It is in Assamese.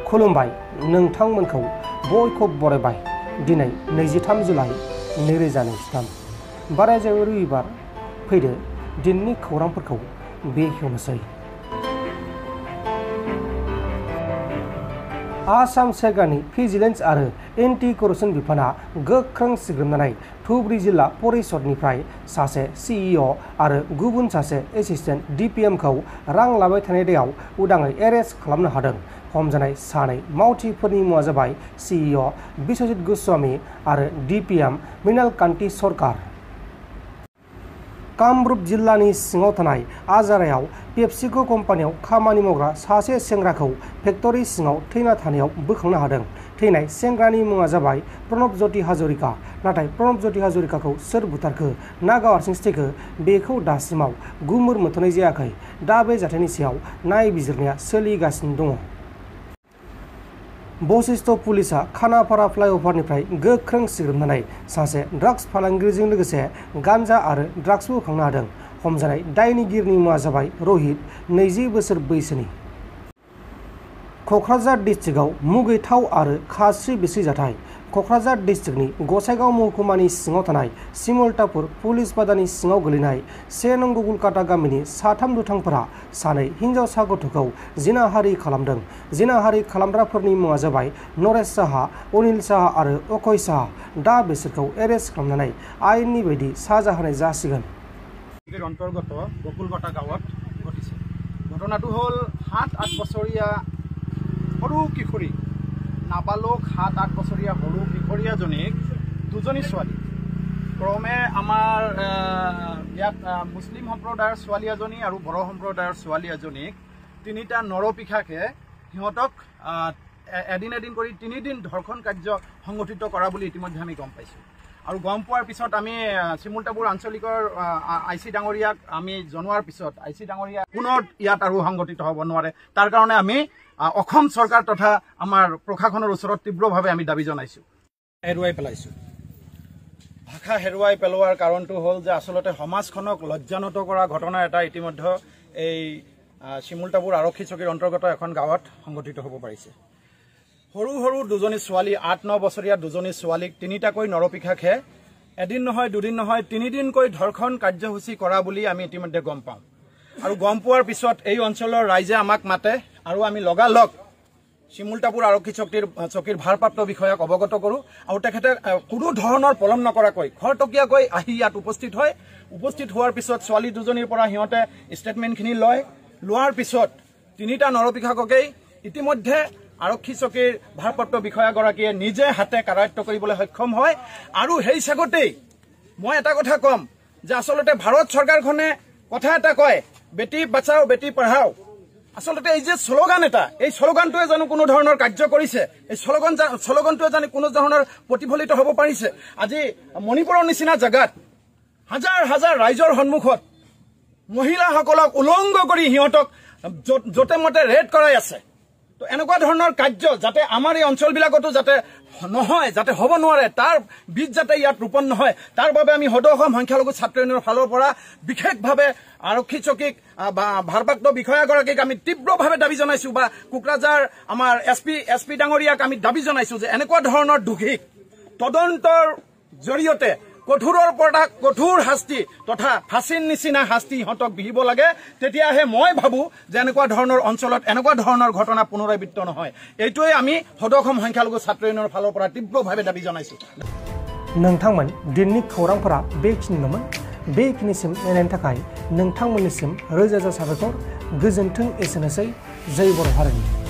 खुलुमबाय नोंथांमोनखौ बयखौबो बरायबाय दिनै 23 जुलाइ 2023 बाराय जायो रबिबार फैदो दिननि खौरांफोरखौ बेखेवनोसै। आसाम सोरखारनि भिजिलेन्स आरो एन्टि करप्शन बिफाना गोख्रों सिग्रोमनानै धुबरी जिल्ला परिषदनिफ्राय सासे सीईओ आरो गुबुन सासे एसिस्टेन्ट DPMखौ रां लाबाय थानाय दायाव उदाङै एरेस्ट खालामनो हादों। हमजानाय सानै मावथिफोरनि मुङा जाबाय सीईओ बिश्वजित गोस्वामी आरो DPM मृणाल कान्ति सरकार। कामरुप जिल्लानि सिङाव थानाय आजारायाव पेप्सिको कम्पानियाव खामानि मावग्रा सासे सेंग्राखौ फेक्टरि सिङाव थैना थानायाव बोखांनो हादों। थैनाय सेंग्रानि मुङा जाबाय प्रणब ज्योति हाजरिका। नाथाय प्रणब ज्योति हाजरिकाखौ सोर बुथारखो ना गाव हारसिं थैखो बेखौ दासिमाव गुमुर मोनथ'नाय जायाखै। दा बे जाथायनि सायाव नायबिजिरनाया सोलिगासिनो दङ। बशिष्ठ पुलिसा खानापारा फ्लाइअभारनिफ्राय गोख्रों सिग्रोमनानै सासे ड्राग्स फालांगिरिजों लोगोसे गान्जा आरो ड्राग्सबो बोखांनो हादों। हमजानाय दायनिगिरिनि मुङा जाबाय रहित 20 बोसोर बैसोनि। क'क्राझार डिस्ट्रिक्टआव मुगैथाव आरो खास्रि बिस्रि जाथाय। क'क्राझार डिस्ट्रिक्टनि गसाइगाव महकुमानि सिङाव थानाय सिमलतापुर पुलिस बादानि सिङाव गोलैनाय 1 नं गुगुलकाटा गामिनि साथाम दुथांफोरा सानै हिनजावसा गथ'खौ जिनाहारि खालामदों। जिनाहारि खालामग्राफोरनि मुङा जाबाय नरेश साहा, अनिल साहा आरो अक्षय साहा। दा बिसोरखौ एरेस्ट खालामनानै आयेननि बायदि साजा होनाय जासिगोन। অন্তর্গত বকুলবাটা গাঁৱত ঘটিছে। ঘটনাটো হ'ল 7-8 বছৰীয়া সৰু কিশোৰী নাবালক 7-8 বছৰীয়া সৰু কিশোৰীয়াজনীক দুজনী ছোৱালী ক্ৰমে আমাৰ ইয়াত মুছলিম সম্প্ৰদায়ৰ ছোৱালী এজনী আৰু বড়ো সম্প্ৰদায়ৰ ছোৱালী এজনীক তিনিটা নৰপিশাকে সিহঁতক এদিন কৰি 3 দিন ধৰ্ষণ কাৰ্য সংগঠিত কৰা বুলি ইতিমধ্যে আমি গম পাইছোঁ। আৰু গম পোৱাৰ পিছত আমি চিমলতাপুৰ আঞ্চলিকৰ IC ডাঙৰীয়াক আমি জনোৱাৰ পিছত IC ডাঙৰীয়া পুনৰ ইয়াত আৰু সংগঠিত হ'ব নোৱাৰে। তাৰ কাৰণে আমি অসম চৰকাৰ তথা আমাৰ প্ৰশাসনৰ ওচৰত তীব্ৰভাৱে আমি দাবী জনাইছোঁ। হেৰুৱাই পেলাইছোঁ। ভাষা হেৰুৱাই পেলোৱাৰ কাৰণটো হ'ল যে আচলতে সমাজখনক লজ্জানত কৰা ঘটনা এটা ইতিমধ্যে এই চিমলতাপুৰ আৰক্ষী চকীৰ অন্তৰ্গত এখন গাঁৱত সংগঠিত হ'ব পাৰিছে। সৰু সৰু দুজনী ছোৱালী 8-9 বছৰীয়া দুজনী ছোৱালীক তিনিটাকৈ নৰপিশাকে এদিন নহয় দুদিন নহয় 3 দিনকৈ ধৰ্ষণ কাৰ্যসূচী কৰা বুলি আমি ইতিমধ্যে গম পাওঁ। আৰু গম পোৱাৰ পিছত এই অঞ্চলৰ ৰাইজে আমাক মাতে আৰু আমি লগালগ চিমলতাপুৰ আৰক্ষী চকীৰ ভাৰপ্ৰাপ্ত বিষয়াক অৱগত কৰোঁ আৰু তেখেতে কোনো ধৰণৰ পলম নকৰাকৈ খৰতকীয়াকৈ আহি ইয়াত উপস্থিত হয়। উপস্থিত হোৱাৰ পিছত ছোৱালী দুজনীৰ পৰা সিহঁতে ষ্টেটমেণ্টখিনি লোৱাৰ পিছত তিনিটা নৰপিশাককেই ইতিমধ্যে আৰক্ষী চকীৰ ভাৰপ্ৰাপ্ত বিষয়াগৰাকীয়ে নিজে হাতে কাৰায়ত্ব কৰিবলৈ সক্ষম হয়। আৰু সেই চাগতেই মই এটা কথা ক'ম যে আচলতে ভাৰত চৰকাৰখনে কথা এটা কয় বেটি বাচাও বেটি পঢ়াও। আচলতে এই যে শ্লোগান এটা এই শ্লোগানটোৱে জানো কোনো ধৰণৰ কাৰ্য কৰিছে? এই শ্লোগানটোৱে জানো কোনো ধৰণৰ প্ৰতিফলিত হ'ব পাৰিছে? আজি মণিপুৰৰ নিচিনা জেগাত হাজাৰ হাজাৰ ৰাইজৰ সন্মুখত মহিলাসকলক উলংঘ কৰি সিহঁতক য'তে মতে ৰেড কৰাই আছে। তো এনেকুৱা ধৰণৰ কাৰ্য যাতে আমাৰ এই অঞ্চলবিলাকতো যাতে নহয়, যাতে হ'ব নোৱাৰে, তাৰ বীজ যাতে ইয়াত ৰোপণ নহয়, তাৰ বাবে আমি সদৌ অসম সংখ্যালঘু ছাত্ৰ ইউনিয়নৰ ফালৰ পৰা বিশেষভাৱে আৰক্ষী চকীক বা ভাৰপ্ৰাপ্ত বিষয়াগৰাকীক আমি তীব্ৰভাৱে দাবী জনাইছোঁ বা কোকৰাঝাৰ আমাৰ SP ডাঙৰীয়াক আমি দাবী জনাইছোঁ যে এনেকুৱা ধৰণৰ দোষীক তদন্তৰ জৰিয়তে কঠোৰৰ পৰা কঠোৰ শাস্তি তথা ফাঁচীৰ নিচিনা শাস্তি সিহঁতক বিহিব লাগে। তেতিয়াহে মই ভাবোঁ যে এনেকুৱা ধৰণৰ অঞ্চলত এনেকুৱা ধৰণৰ ঘটনা পুনৰাবৃত্ত নহয়। এইটোৱে আমি সদৌ অসম সংখ্যালঘু ছাত্ৰ ইউনিয়নৰ ফালৰ পৰা তীব্ৰভাৱে দাবী জনাইছোঁ। नोंथांमोन दिननि खौरांफोरा बेखिनिल'मोन। बेखिनिसिम नायनायनि थाखाय नोंथांमोननिसिम रोजा रोजा साबायखर। गोजोन्थों। एसेनोसै। जय बर' हारिनि।